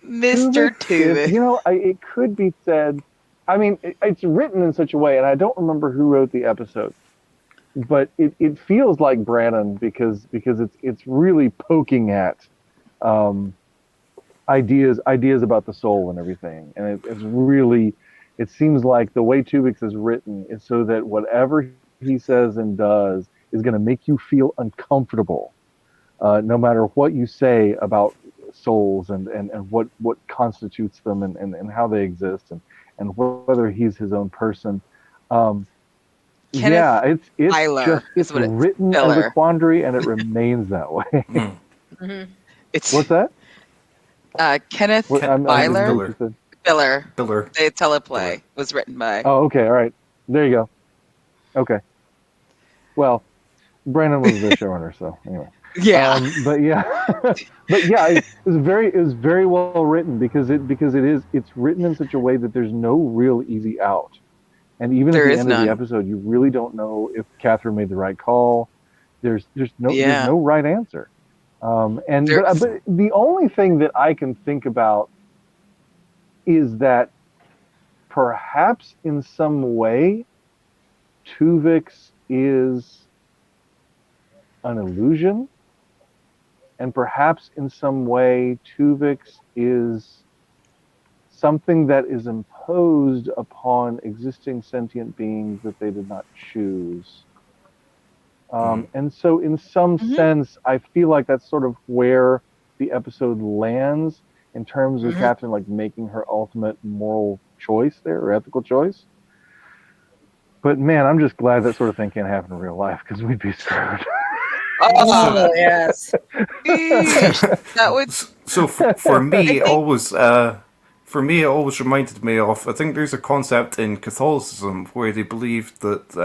C: Mr. Tuvix.
A: It could be said. I mean, it's written in such a way, and I don't remember who wrote the episode, but it feels like Brannon because it's really poking at ideas about the soul and everything, and it's really, it seems like the way Tuvix is written is so that whatever he says and does is going to make you feel uncomfortable, no matter what you say about souls and what constitutes them and how they exist and whether he's his own person. Yeah, it's
C: Eiler is what
A: written as a quandary, and it remains that way.
C: It's
A: What's that?
C: Kenneth Byler.
D: Biller.
C: The teleplay was written by.
A: Oh, okay, all right. There you go. Okay. Well, Brandon was the showrunner, so anyway.
C: Yeah.
A: But yeah, it was very well written because it's written in such a way that there's no real easy out. And even at the end of the episode, you really don't know if Catherine made the right call. There's no right answer. But the only thing that I can think about is that perhaps in some way, Tuvix is an illusion, and perhaps in some way, Tuvix is something that is imposed upon existing sentient beings that they did not choose. And so in some sense, I feel like that's sort of where the episode lands in terms of Catherine like making her ultimate moral choice there, or ethical choice. But man, I'm just glad that sort of thing can't happen in real life because we'd be screwed.
E: Oh, yes.
C: That would.
D: So for me, it always reminded me of, I think there's a concept in Catholicism where they believe that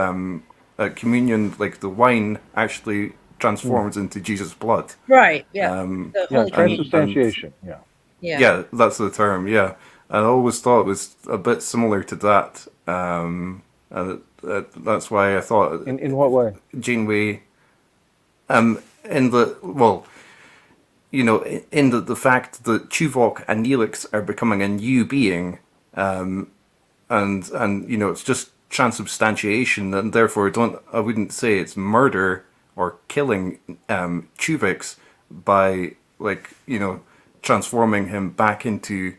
D: at communion, like the wine actually transforms into Jesus' blood.
E: Right. Yeah.
A: Transubstantiation.
D: Yeah, that's the term. Yeah, and I always thought it was a bit similar to that, and that's why I thought.
A: In what way?
D: Janeway. In the fact that Tuvok and Neelix are becoming a new being, and it's just transubstantiation, and therefore I wouldn't say it's murder or killing Tuvix by transforming him back into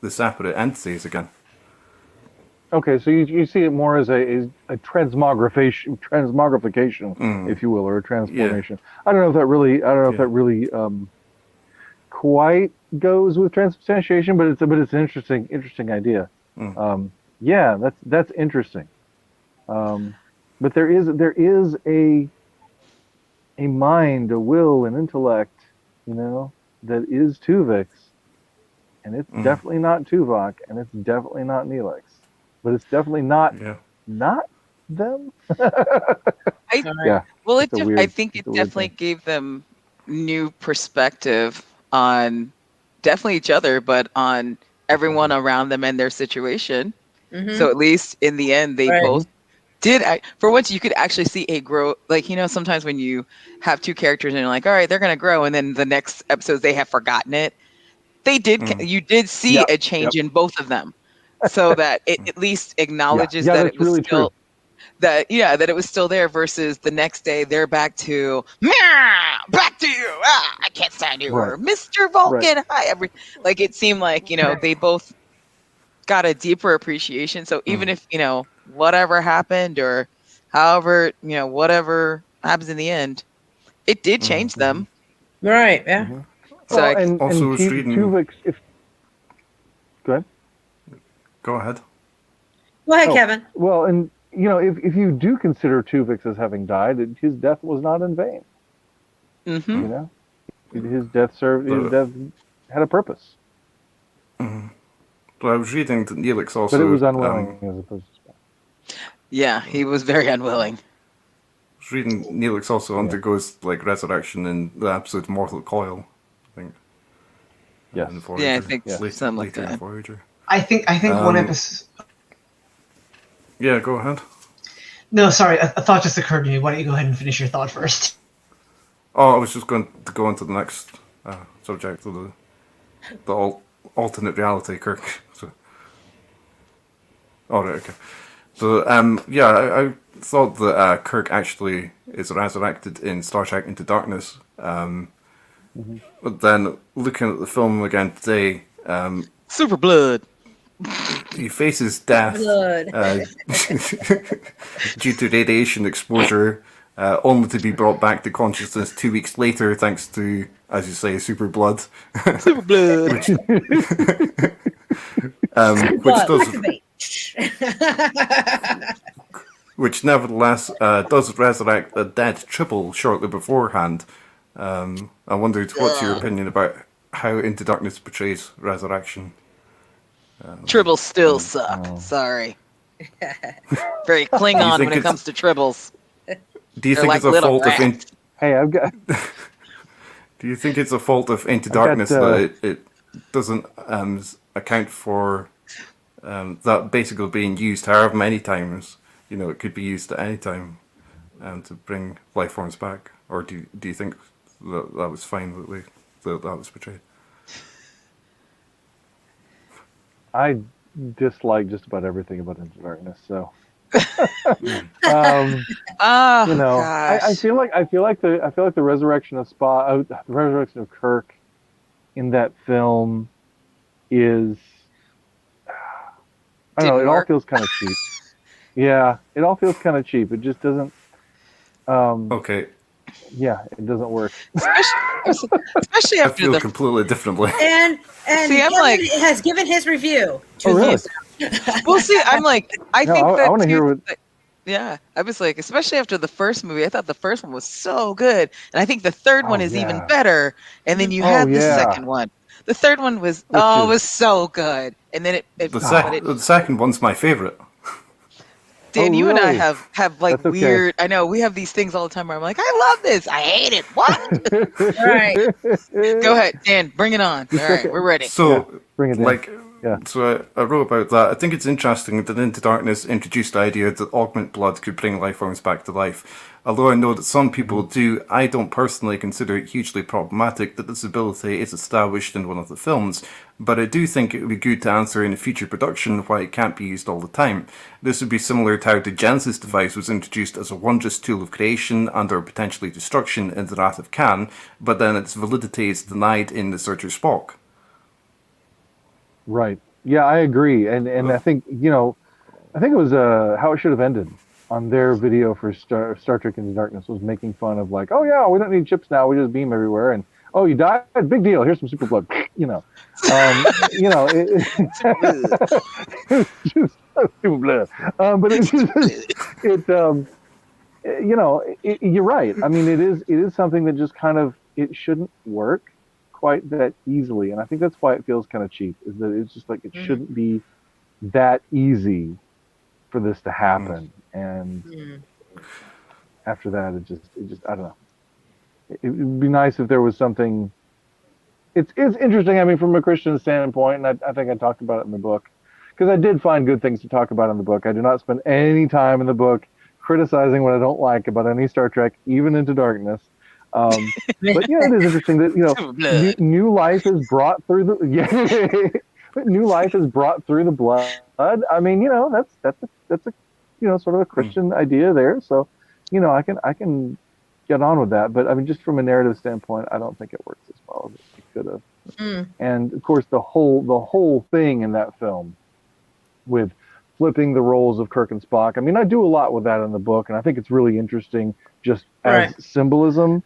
D: the separate entities again.
A: Okay, so you see it more as a transmogrification, if you will, or a transformation. Yeah. I don't know if that really quite goes with transubstantiation, but it's an interesting idea. Yeah, that's interesting. But there is a mind, a will, an intellect, that is Tuvix, and it's definitely not Tuvok, and it's definitely not Neelix, but it's definitely not them.
C: I
A: Yeah,
C: well,
A: it's a
C: I
A: weird.
C: think
A: It's
C: it
A: a weird
C: definitely
A: thing.
C: gave them new perspective on definitely each other, but on everyone around them and their situation. So at least in the end, they
E: Right.
C: both did. For once, you could actually see a grow. Like, sometimes when you have two characters and you're like, all right, they're gonna grow, and then the next episodes they have forgotten it. They did. You did see
A: Yep,
C: a change
A: yep.
C: in both of them, so that it at least acknowledges
A: Yeah,
C: that it
A: that's
C: was
A: really true.
C: still that it was still there, versus the next day they're back to back to you. I can't stand you,
A: Right.
C: or Mr. Vulcan. Hi, like it seemed like they both got a deeper appreciation. So even if whatever happened, or however whatever happens in the end, it did change them.
E: Right. Yeah.
C: So
A: Well, and
D: Also was reading.
A: Tuvix, go ahead.
D: Go ahead.
E: Go ahead, Kevin.
A: Well, and if you do consider Tuvix as having died, his death was not in vain. His death had a purpose.
D: But I was reading that Neelix also.
A: But it was unwilling as opposed to.
C: Yeah, he was very unwilling.
D: I was reading Neelix also undergoes like resurrection in the episode Mortal Coil, I think.
A: Yes.
C: Yeah, I think something like
D: later in
C: that.
D: Voyager.
B: I think one episode.
D: Yeah, go ahead.
B: No, sorry, a thought just occurred to me. Why don't you go ahead and finish your thought first?
D: Oh, I was just going to go on to the next subject of the alternate reality, Kirk. So, all right, okay. So, I thought that Kirk actually is resurrected in Star Trek Into Darkness. But then looking at the film again today,
C: Super blood.
D: he faces death due to radiation exposure, only to be brought back to consciousness 2 weeks later, thanks to, as you say, super blood.
C: Super blood.
D: Which nevertheless does resurrect a dead triple shortly beforehand. I wondered, what's your opinion about how Into Darkness portrays resurrection?
C: Tribbles still suck. Sorry. Very Klingon when it comes to tribbles.
D: Do you think it's a fault of
A: Hey, I've got.
D: Do you think it's a fault of Into Darkness that it doesn't account for that basically being used however many times? It could be used at any time to bring life forms back. Or do you think that was fine that was portrayed?
A: I dislike just about everything about Into Darkness, so. I feel like the resurrection of the resurrection of Kirk in that film is, I don't know, it all feels kind of cheap. Yeah, it all feels kind of cheap. It just doesn't.
D: Okay.
A: Yeah, it doesn't work.
C: Especially after
D: I feel completely differently.
E: And
C: see, I'm like,
E: has given his review.
A: Oh, really?
C: Well, see, I'm like, I think that.
A: I want to hear what.
C: Yeah, I was like, especially after the first movie, I thought the first one was so good, and I think the third one is even better. And then you had the second one. The third one was was so good, and then
D: the second one's my favorite.
C: Dan, you and I have like weird. I know we have these things all the time where I'm like, I love this, I hate it. What?
E: Right.
C: Go ahead, Dan. Bring it on. All right, we're ready.
D: So,
A: bring it in.
D: So I wrote about that. I think it's interesting that Into Darkness introduced the idea that augment blood could bring life forms back to life. Although I know that some people do, I don't personally consider it hugely problematic that this ability is established in one of the films, but I do think it would be good to answer in a future production why it can't be used all the time. This would be similar to how the Genesis device was introduced as a wondrous tool of creation and or potentially destruction in the Wrath of Khan, but then its validity is denied in The Searcher Spock.
A: Right. Yeah, I agree, and I think I think it was how it should have ended on their video for Star Trek Into Darkness was making fun of like, oh yeah, we don't need chips now, we just beam everywhere, and Oh, you died? Big deal. Here's some super blood. You know, it's just super blood. But it's just, it, you're right. I mean, it is something that just kind of, it shouldn't work quite that easily. And I think that's why it feels kind of cheap, is that it's just like, it shouldn't be that easy for this to happen. And after that, it just, I don't know. It would be nice if there was something. It's interesting. I mean, from a Christian standpoint, and I think I talked about it in the book, because I did find good things to talk about in the book. I do not spend any time in the book criticizing what I don't like about any Star Trek, even Into Darkness. But yeah, it is interesting that new life is brought through the new life is brought through the blood. I mean, that's a sort of a Christian idea there. So, I can get on with that. But I mean, just from a narrative standpoint, I don't think it works as well as it could have. And of course, the whole thing in that film with flipping the roles of Kirk and Spock. I mean, I do a lot with that in the book, and I think it's really interesting just as symbolism.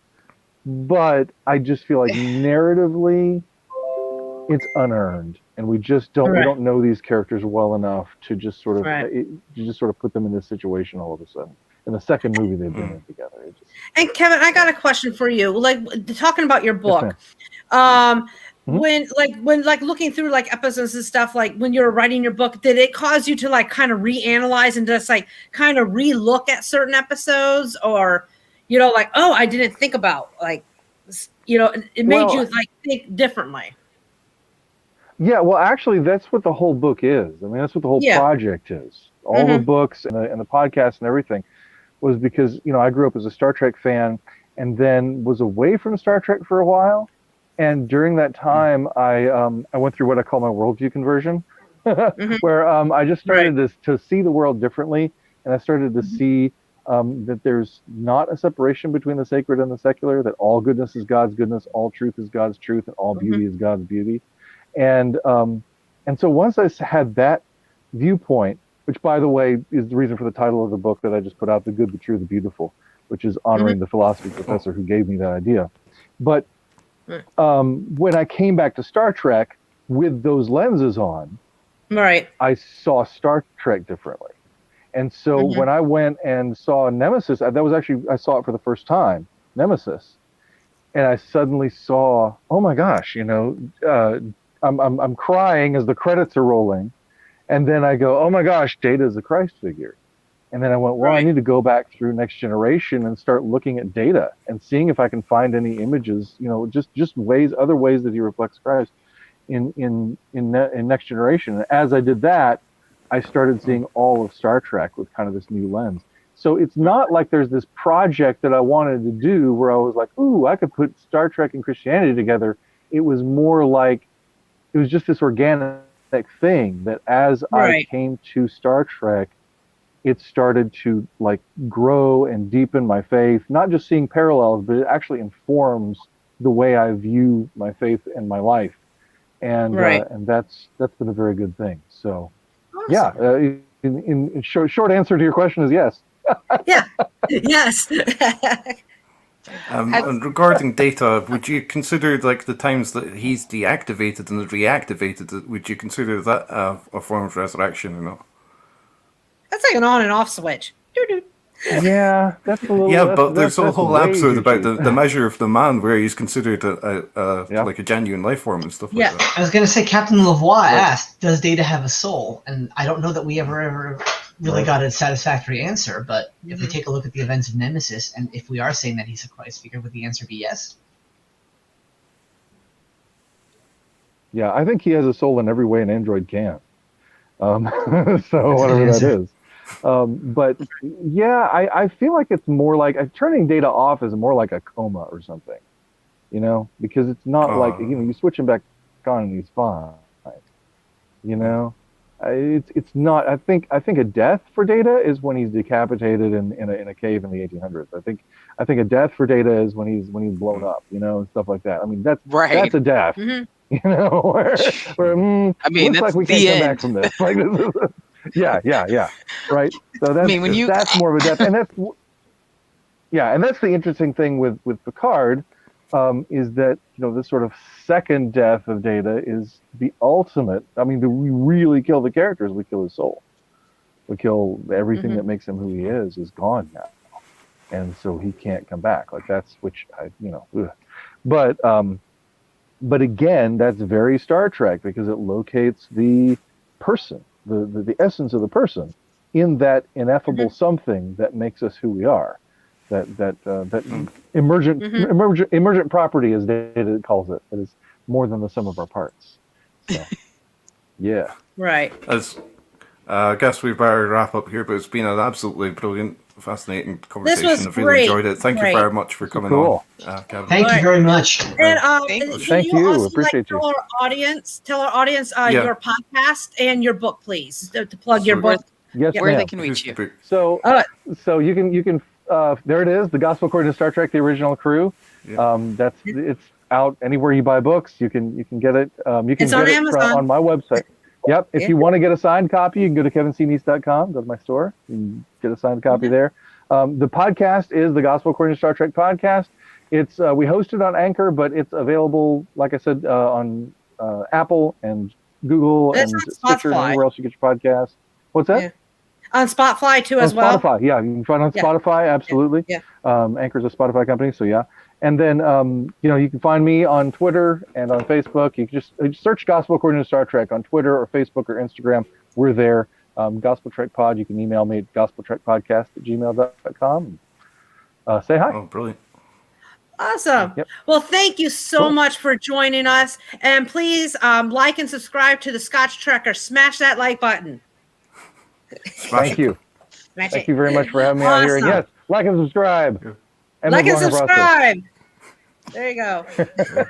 A: But I just feel like narratively, it's unearned, and we don't know these characters well enough to just sort of put them in this situation all of a sudden. In the second movie they've been in together.
E: And Kevin, I got a question for you. Like, talking about your book, when looking through like episodes and stuff, like when you were writing your book, did it cause you to like kind of reanalyze and just like kind of relook at certain episodes, or like, oh, I didn't think about, like, it made you like think differently?
A: Yeah, well, actually, that's what the whole book is. I mean, that's what the whole project is. All the books and the podcast and everything was because, I grew up as a Star Trek fan and then was away from Star Trek for a while. And during that time, I went through what I call my worldview conversion, where I just started to see the world differently. And I started to see that there's not a separation between the sacred and the secular, that all goodness is God's goodness, all truth is God's truth, and all beauty is God's beauty. And so once I had that viewpoint, which, by the way, is the reason for the title of the book that I just put out, The Good, the True, the Beautiful, which is honoring the philosophy professor who gave me that idea. But when I came back to Star Trek with those lenses on, I saw Star Trek differently. And so when I went and saw Nemesis, I saw it for the first time, Nemesis. And I suddenly saw, oh my gosh, I'm crying as the credits are rolling. And then I go, oh my gosh, Data is a Christ figure. And then I went, well, I need to go back through Next Generation and start looking at Data and seeing if I can find any images, just other ways that he reflects Christ in Next Generation. And as I did that, I started seeing all of Star Trek with kind of this new lens. So it's not like there's this project that I wanted to do where I was like, ooh, I could put Star Trek and Christianity together. It was more like, it was just this organic thing that as I came to Star Trek, it started to like grow and deepen my faith, not just seeing parallels, but it actually informs the way I view my faith and my life. And and that's been a very good thing. So in short answer to your question is yes.
E: Yes.
D: And regarding Data, would you consider like the times that he's deactivated and reactivated? Would you consider that a form of resurrection or not?
E: That's like an on and off switch.
A: Yeah, that's a little.
D: Yeah, but there's a whole episode about the measure of the man where he's considered like a genuine life form and stuff like that.
B: I was going to say, Captain Lavoie asked, "Does Data have a soul?" And I don't know that we ever really got a satisfactory answer. But if we take a look at the events of Nemesis, and if we are saying that he's a Christ figure, would the answer be yes?
A: Yeah, I think he has a soul in every way an android can. So whatever that is. But yeah, I feel like it's more like turning Data off is more like a coma or something, because it's not like, you switch him back on and he's fine. It's not. I think a death for Data is when he's decapitated in a cave in the 1800s. I think a death for Data is when he's blown up, and stuff like that. I mean, that's a death. Where
C: I mean,
A: looks like we can't come back from this. Like, yeah, right. So that's more of a death, and that's the interesting thing with Picard, is that this sort of second death of Data is the ultimate. I mean, we really kill the characters. We kill his soul. We kill everything that makes him who he is gone now, and so he can't come back. Like that's ugh. But again, that's very Star Trek because it locates the person, the essence of the person, in that ineffable something that makes us who we are. That emergent property, as Data calls it, that is more than the sum of our parts. So, yeah.
E: Right.
D: I guess we better wrap up here, but it's been an absolutely brilliant, fascinating conversation.
E: This was
D: I've really
E: great.
D: enjoyed it. Thank you very much for coming
A: on,
D: Kevin.
B: Thank you very much.
E: And
C: Thank
E: you. Also,
A: Appreciate
E: tell
A: you.
E: Tell our audience your podcast and your book, please, to plug your book.
A: Yes,
C: where
A: ma'am.
C: they can reach you.
A: So you can there it is, The Gospel According to Star Trek: The Original Crew.
D: Yeah.
A: It's out anywhere you buy books. You can get it. You can
E: It's
A: get
E: on
A: it
E: Amazon.
A: on my website. Yep. If you want to get a signed copy, you can go to kevinCneece.com. Go to my store. You can get a signed copy there. The podcast is the Gospel According to Star Trek podcast. It's we host it on Anchor, but it's available, like I said, on Apple and Google and Stitcher and anywhere else you get your podcast. What's that?
E: Yeah. On Spotify too, as well.
A: Spotify, yeah, you can find it on Spotify, absolutely.
E: Yeah.
A: Anchor's a Spotify company, so yeah. And then you can find me on Twitter and on Facebook. You can just search Gospel According to Star Trek on Twitter or Facebook or Instagram. We're there. Gospel Trek Pod. You can email me at gospeltrekpodcast@gmail.com. Say hi.
D: Oh, brilliant.
E: Awesome.
A: Yep.
E: Well, thank you so much for joining us. And please like and subscribe to the Scotch Trekker. Smash that like button.
A: Thank you. Thank you very much for having me out here. And yes, like and subscribe.
E: And like and subscribe. There you go.